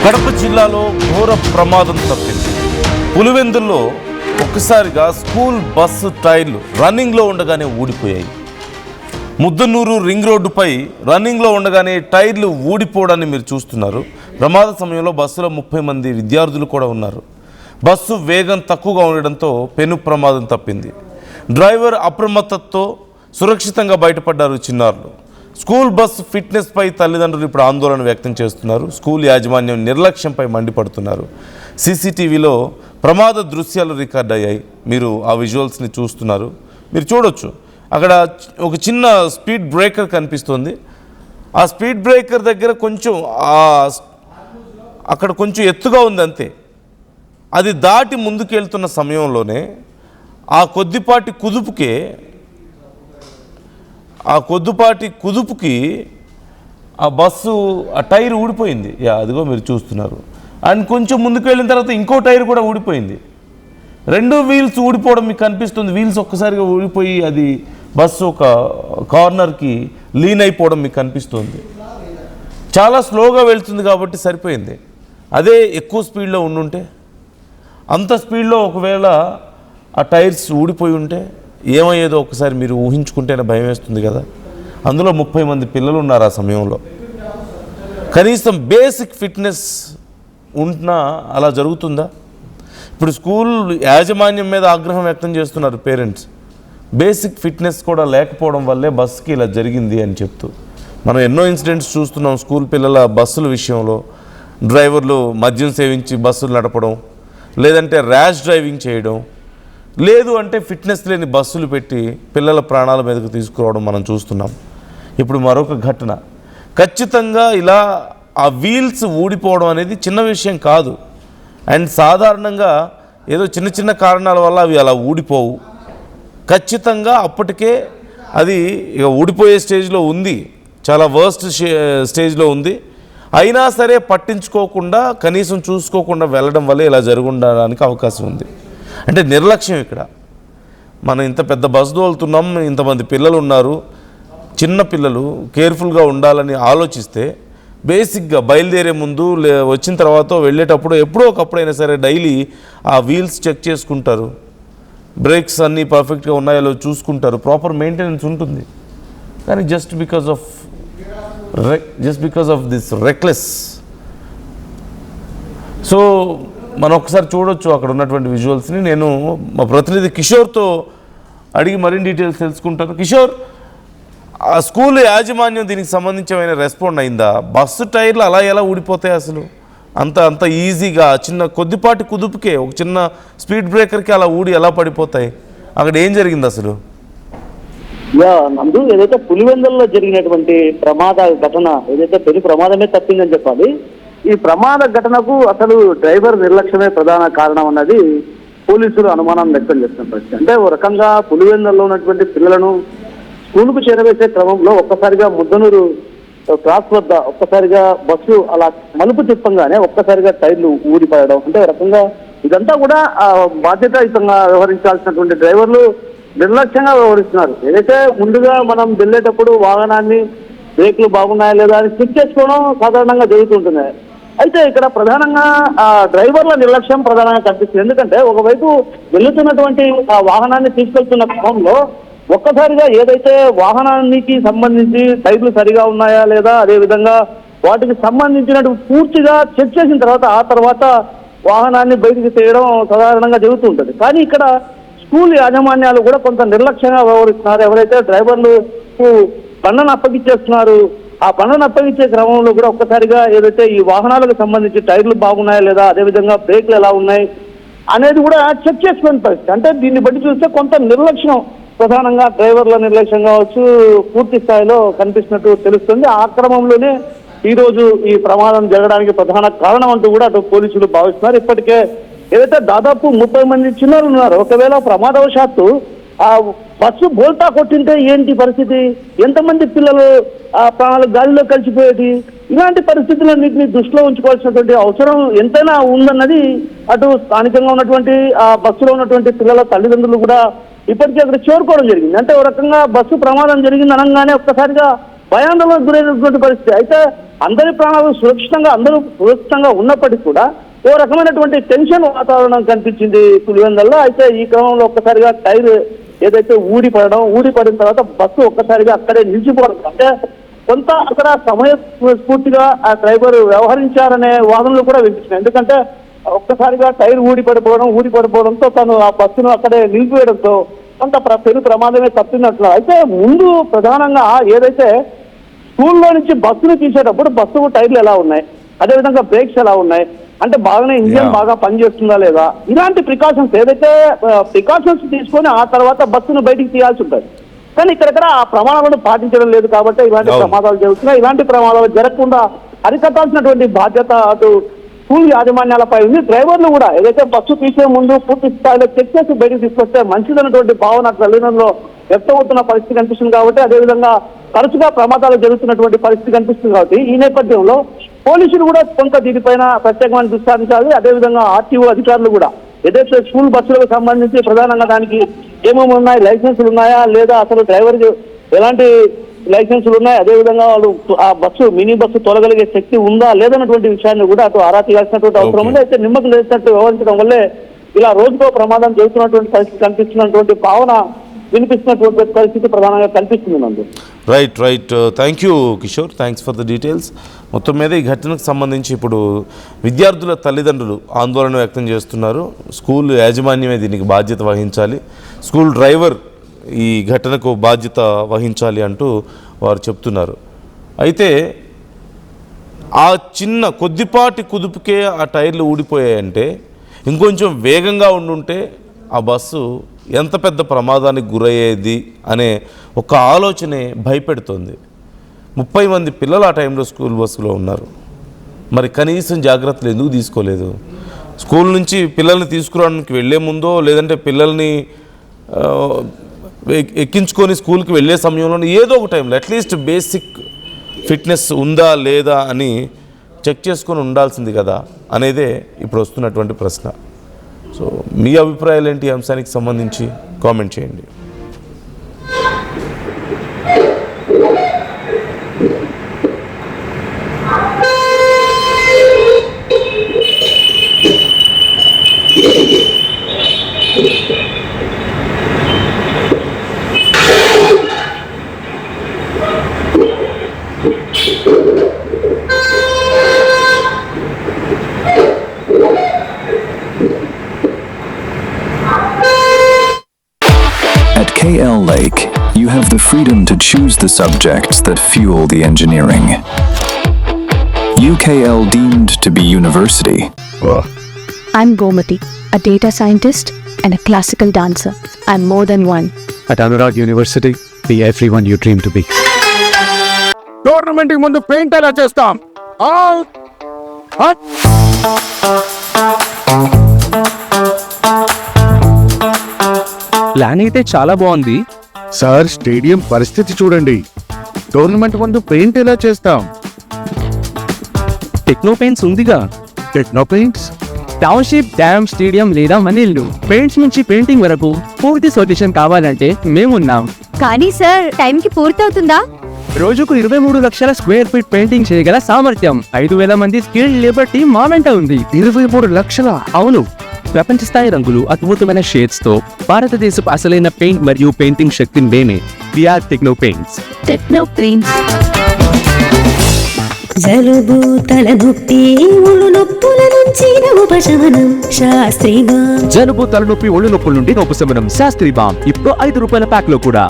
కడప జిల్లాలో ఘోర ప్రమాదం తప్పింది. పులివెందుల్లో ఒక్కసారిగా స్కూల్ బస్సు టైర్లు రన్నింగ్లో ఉండగానే ఊడిపోయాయి. ముద్దనూరు రింగ్ రోడ్డుపై రన్నింగ్లో ఉండగానే టైర్లు ఊడిపోవడాన్ని మీరు చూస్తున్నారు. ప్రమాద సమయంలో బస్సులో 30 మంది విద్యార్థులు కూడా ఉన్నారు. బస్సు వేగం తక్కువగా ఉండడంతో పెను ప్రమాదం తప్పింది. డ్రైవర్ అప్రమత్తతో సురక్షితంగా బయటపడ్డారు చిన్నారులు. స్కూల్ బస్సు ఫిట్నెస్పై తల్లిదండ్రులు ఇప్పుడు ఆందోళన వ్యక్తం చేస్తున్నారు. స్కూల్ యాజమాన్యం నిర్లక్ష్యంపై మండిపడుతున్నారు. సీసీటీవీలో ప్రమాద దృశ్యాలు రికార్డ్ అయ్యాయి. మీరు ఆ విజువల్స్ని చూస్తున్నారు. మీరు చూడొచ్చు, అక్కడ ఒక చిన్న స్పీడ్ బ్రేకర్ కనిపిస్తుంది. ఆ స్పీడ్ బ్రేకర్ దగ్గర కొంచెం అక్కడ కొంచెం ఎత్తుగా ఉంది అంతే. అది దాటి ముందుకెళ్తున్న సమయంలోనే ఆ కొద్దిపాటి కుదుపుకి ఆ బస్సు ఆ టైర్ ఊడిపోయింది. అదిగో మీరు చూస్తున్నారు. అండ్ కొంచెం ముందుకు వెళ్ళిన తర్వాత ఇంకో టైర్ కూడా ఊడిపోయింది. 2 వీల్స్ ఊడిపోవడం మీకు కనిపిస్తుంది. వీల్స్ ఒక్కసారిగా ఊడిపోయి అది బస్సు ఒక కార్నర్కి లీన్ అయిపోవడం మీకు కనిపిస్తుంది. చాలా స్లోగా వెళ్తుంది కాబట్టి సరిపోయింది. అదే ఎక్కువ స్పీడ్లో ఉండుంటే, అంత స్పీడ్లో ఒకవేళ ఆ టైర్స్ ఊడిపోయి ఉంటే ఏమయ్యేదో ఒకసారి మీరు ఊహించుకుంటేనే భయం వేస్తుంది కదా. అందులో 30 మంది పిల్లలు ఉన్నారు. ఆ సమయంలో కనీసం బేసిక్ ఫిట్నెస్ ఉంటున్నా అలా జరుగుతుందా? ఇప్పుడు స్కూల్ యాజమాన్యం మీద ఆగ్రహం వ్యక్తం చేస్తున్నారు పేరెంట్స్. బేసిక్ ఫిట్నెస్ కూడా లేకపోవడం వల్లే బస్సుకి ఇలా జరిగింది అని చెప్తూ మనం ఎన్నో ఇన్సిడెంట్స్ చూస్తున్నాం. స్కూల్ పిల్లల బస్సుల విషయంలో డ్రైవర్లు మద్యం సేవించి బస్సులు నడపడం, లేదంటే ర్యాష్ డ్రైవింగ్ చేయడం, లేదు అంటే ఫిట్నెస్ లేని బస్సులు పెట్టి పిల్లల ప్రాణాల మీదకు తీసుకురావడం మనం చూస్తున్నాం. ఇప్పుడు మరొక ఘటన. ఖచ్చితంగా ఇలా ఆ వీల్స్ ఊడిపోవడం అనేది చిన్న విషయం కాదు. అండ్ సాధారణంగా ఏదో చిన్న చిన్న కారణాల వల్ల అవి అలా ఊడిపోవు. ఖచ్చితంగా అప్పటికే అది ఇక ఊడిపోయే స్టేజ్లో ఉంది, చాలా వర్స్ట్ స్టేజ్లో ఉంది. అయినా సరే పట్టించుకోకుండా, కనీసం చూసుకోకుండా వెళ్ళడం వల్ల ఇలా జరుగుండడానికి అవకాశం ఉంది. అంటే నిర్లక్ష్యం. ఇక్కడ మనం ఇంత పెద్ద బస్సు తోలుతున్నాం, ఇంతమంది పిల్లలు ఉన్నారు, చిన్న పిల్లలు కేర్ఫుల్గా ఉండాలని ఆలోచిస్తే బేసిక్గా బయలుదేరే ముందు వచ్చిన తర్వాత వెళ్ళేటప్పుడు ఎప్పుడో ఒకప్పుడైనా సరే డైలీ ఆ వీల్స్ చెక్ చేసుకుంటారు, బ్రేక్స్ అన్నీ పర్ఫెక్ట్గా ఉన్నాయో చూసుకుంటారు, ప్రాపర్ మెయింటెనెన్స్ ఉంటుంది. కానీ just because of this reckless. So మనం ఒకసారి చూడొచ్చు అక్కడ ఉన్నటువంటి విజువల్స్ని. నేను మా ప్రతినిధి కిషోర్తో అడిగి మరిన్ని డీటెయిల్స్ తెలుసుకుంటాను. కిషోర్, ఆ స్కూల్ యాజమాన్యం దీనికి సంబంధించిన రెస్పాండ్ అయిందా? బస్సు టైర్లు అలా ఎలా ఊడిపోతాయి అసలు? అంత ఈజీగా చిన్న కొద్దిపాటి కుదుపుకే, ఒక చిన్న స్పీడ్ బ్రేకర్కి అలా ఊడి ఎలా పడిపోతాయి? అక్కడ ఏం జరిగింది అసలు? నందు, ఏదైతే పులివెందుల్లో జరిగినటువంటి ప్రమాద ఘటన ఏదైతే పెను ప్రమాదమే తప్పిందని చెప్పాలి. ఈ ప్రమాద ఘటనకు అసలు డ్రైవర్ నిర్లక్ష్యమే ప్రధాన కారణం అన్నది పోలీసులు అనుమానం వ్యక్తం చేస్తున్న పరిస్థితి. అంటే ఒక రకంగా పులివెందుల్లో ఉన్నటువంటి పిల్లలను స్కూలుకు చేరవేసే క్రమంలో ఒక్కసారిగా ముద్దనూరు క్రాస్ వద్ద ఒక్కసారిగా బస్సు అలా మలుపు తిప్పంగానే ఒక్కసారిగా టైర్లు ఊడిపడడం, అంటే ఒక రకంగా ఇదంతా కూడా బాధ్యతాయుతంగా వ్యవహరించాల్సినటువంటి డ్రైవర్లు నిర్లక్ష్యంగా వ్యవహరిస్తున్నారు. ఏదైతే ముందుగా మనం వెళ్ళేటప్పుడు వాహనాన్ని బ్రేక్లు బాగున్నాయా లేదా అని చెక్ చేసుకోవడం సాధారణంగా జరుగుతుంటుంది. అయితే ఇక్కడ ప్రధానంగా డ్రైవర్ల నిర్లక్ష్యం ప్రధానంగా కనిపిస్తుంది. ఎందుకంటే ఒకవైపు వెళ్తున్నటువంటి ఆ వాహనాన్ని తీసుకెళ్తున్న క్రమంలో ఒక్కసారిగా ఏదైతే వాహనానికి సంబంధించి టైర్లు సరిగా ఉన్నాయా లేదా, అదేవిధంగా వాటికి సంబంధించినటువంటి పూర్తిగా చెక్ చేసిన తర్వాత ఆ తర్వాత వాహనాన్ని బయటికి తీయడం సాధారణంగా జరుగుతుంటుంది. కానీ ఇక్కడ స్కూల్ యాజమాన్యాలు కూడా కొంత నిర్లక్ష్యంగా వ్యవహరిస్తున్నారు. ఎవరైతే డ్రైవర్లకు బండను అప్పగించేస్తున్నారు, ఆ బండను అప్పగించే క్రమంలో కూడా ఒక్కసారిగా ఏదైతే ఈ వాహనాలకు సంబంధించి టైర్లు బాగున్నాయా లేదా, అదేవిధంగా బ్రేక్లు ఎలా ఉన్నాయి అనేది కూడా చెక్ చేసుకునే పరిస్థితి. అంటే దీన్ని బట్టి చూస్తే కొంత నిర్లక్ష్యం, ప్రధానంగా డ్రైవర్ల నిర్లక్ష్యం కావచ్చు, పూర్తి స్థాయిలో కనిపిస్తున్నట్టు తెలుస్తుంది. ఆ క్రమంలోనే ఈరోజు ఈ ప్రమాదం జరగడానికి ప్రధాన కారణం అంటూ కూడా అటు పోలీసులు భావిస్తున్నారు. ఇప్పటికే ఏదైతే దాదాపు 30 మంది చిన్నారులు ఉన్నారు. ఒకవేళ ప్రమాదవశాత్తు ఆ బస్సు బోల్తా కొట్టింటే ఏంటి పరిస్థితి? ఎంతమంది పిల్లలు ఆ ప్రాణాలు గాలిలో కలిసిపోయేది? ఇలాంటి పరిస్థితులన్నింటినీ దృష్టిలో ఉంచుకోవాల్సినటువంటి అవసరం ఎంతైనా ఉందన్నది అటు స్థానికంగా ఉన్నటువంటి ఆ బస్సులో ఉన్నటువంటి పిల్లల తల్లిదండ్రులు కూడా ఇప్పటికీ అక్కడ చేరుకోవడం జరిగింది. అంటే ఒక రకంగా బస్సు ప్రమాదం జరిగింది అనగానే ఒక్కసారిగా భయాందోళనకు గురైనటువంటి పరిస్థితి. అయితే అందరి ప్రాణాలు అందరూ సురక్షితంగా ఉన్నప్పటికీ కూడా ఓ రకమైనటువంటి టెన్షన్ వాతావరణం కనిపించింది పులివెందుల్లో. అయితే ఈ క్రమంలో ఒక్కసారిగా టైర్ ఏదైతే ఊడిపడిన తర్వాత బస్సు ఒక్కసారిగా అక్కడే నిలిచిపోవడం, అంటే కొంత అక్కడ సమయస్ఫూర్తిగా ఆ డ్రైవర్ వ్యవహరించారనే వాదనలు కూడా వినిపించినాయి. ఎందుకంటే ఒక్కసారిగా టైర్ ఊడిపడిపోవడంతో తను ఆ బస్సును అక్కడే నిలిపివేయడంతో కొంత పెను ప్రమాదమే తప్పినట్లు. అయితే ముందు ప్రధానంగా ఏదైతే స్కూల్లో నుంచి బస్సును తీసేటప్పుడు బస్సుకు టైర్లు ఎలా ఉన్నాయి, అదేవిధంగా బ్రేక్స్ ఎలా ఉన్నాయి, అంటే బాగానే ఇంజిన్ బాగా పనిచేస్తుందా లేదా, ఇలాంటి ప్రికాషన్స్ తీసుకొని ఆ తర్వాత బస్సును బయటికి తీయాల్సి ఉంటుంది. కానీ ఇక్కడ ఆ ప్రమాణాలను పాటించడం లేదు కాబట్టి ఇలాంటి ప్రమాదాలు జరుగుతున్నాయి. ఇలాంటి ప్రమాదాలు జరగకుండా అరికట్టాల్సినటువంటి బాధ్యత అటు స్కూల్ యాజమాన్యాలపై ఉంది. డ్రైవర్లు కూడా ఏదైతే బస్సు తీసే ముందు పూర్తి స్థాయిలో చెక్ చేసి బయటకు తీసుకొస్తే మంచిదన్నటువంటి భావన తల్లిదండ్రులు వ్యక్తమవుతున్న పరిస్థితి కనిపిస్తుంది. కాబట్టి అదేవిధంగా తరచుగా ప్రమాదాలు జరుగుతున్నటువంటి పరిస్థితి కనిపిస్తుంది. కాబట్టి ఈ నేపథ్యంలో పోలీసులు కూడా కొంత దీనిపైన ప్రత్యేకమైన దృష్టి సారించాలి. అదేవిధంగా ఆర్టీఓ అధికారులు కూడా ఏదైతే స్కూల్ బస్సులకు సంబంధించి ప్రధానంగా దానికి ఏమేమి ఉన్నాయి, లైసెన్సులు ఉన్నాయా లేదా, అసలు డ్రైవర్ ఎలాంటి లైసెన్సులు ఉన్నాయి, అదేవిధంగా వాళ్ళు ఆ మినీ బస్సు తొలగలిగే శక్తి ఉందా లేదన్నటువంటి విషయాన్ని కూడా అటు ఆరా తీయాల్సినటువంటి అవసరం ఉంది. అయితే నిమ్మకం లేసినట్టు వ్యవహరించడం వల్లే ఇలా రోజుకో ప్రమాదం జరుగుతున్నటువంటి పరిస్థితి కనిపిస్తున్నటువంటి భావన వినిపిస్తున్నటువంటి పరిస్థితి ప్రధానంగా కనిపిస్తుంది నందు. Right thank you Kishore, thanks for the details. మొత్తం మీద ఈ ఘటనకు సంబంధించి ఇప్పుడు విద్యార్థుల తల్లిదండ్రులు ఆందోళన వ్యక్తం చేస్తున్నారు. స్కూల్ యాజమాన్యమే దీనికి బాధ్యత వహించాలి, స్కూల్ డ్రైవర్ ఈ ఘటనకు బాధ్యత వహించాలి అంటూ వారు చెప్తున్నారు. అయితే ఆ చిన్న కొద్దిపాటి కుదుపుకే ఆ టైర్లు ఊడిపోయాయంటే ఇంకొంచెం వేగంగా ఉండుంటే ఆ బస్సు ఎంత పెద్ద ప్రమాదానికి గురయ్యేది అనే ఒక ఆలోచనే భయపెడుతోంది. 30 మంది పిల్లలు ఆ టైంలో స్కూల్ బస్సులో ఉన్నారు. మరి కనీసం జాగ్రత్తలు ఎందుకు తీసుకోలేదు? స్కూల్ నుంచి పిల్లల్ని తీసుకురావడానికి వెళ్ళే ముందో లేదంటే పిల్లల్ని ఎక్కించుకొని స్కూల్కి వెళ్ళే సమయంలో ఏదో ఒక టైంలో అట్లీస్ట్ బేసిక్ ఫిట్నెస్ ఉందా లేదా అని చెక్ చేసుకొని ఉండాల్సింది కదా అనేదే ఇప్పుడు వస్తున్నటువంటి ప్రశ్న. సో మీ అభిప్రాయాలు ఏంటి ఈ అంశానికి సంబంధించి కామెంట్ చేయండి. At KL Lake, you have the freedom to choose the subjects that fuel the engineering. UKL deemed to be university. I'm Gomati, a data scientist and a classical dancer. I'm more than one. At Anurag University, be everyone you dream to be. Tournament ముందు paint ఎలా చేస్తాం? Plan అయితే చాలా బాగుంది sir, stadium పరిస్థితి చూడండి. Tournament ముందు paint ఎలా చేస్తాం? టెక్నో పెయింట్స్ ఉందిగా. Techno paints, township, dam, stadium లేదా మనీళ్ళు, పెయింట్స్ నుంచి పెయింటింగ్ వరకు పూర్తి సొల్యూషన్ కావాలంటే మేమున్నాం. కానీ సార్, టైంకి పూర్తవుతుందా? రోజుకు 23 లక్షల స్క్వేర్ ఫీట్ పెయింటింగ్ చేయగల సామర్థ్యం, 5,000 మంది స్కిల్డ్ లేబర్ టీం మా వెంట ఉంది. 23 లక్షల? అవును, ప్రపంచ స్థాయి రంగులు, అద్భుతమైన షేడ్స్ తో భారతదేశపు అసలైన పెయింట్ మరియు పెయింటింగ్ శక్తిని మేమే. VR techno paints. Techno paints. జలుబు, తలనొప్పి, ఒళ్ళు నొప్పుల నుంచి ఉపశమనం శాస్త్రీగా. జలుబు, తలనొప్పి, ఒళ్ళు నొప్పుల నుండి ఉపశమనం శాస్త్రీ బామ్ ఇప్పుడు ₹5 ప్యాక్ లో కూడా.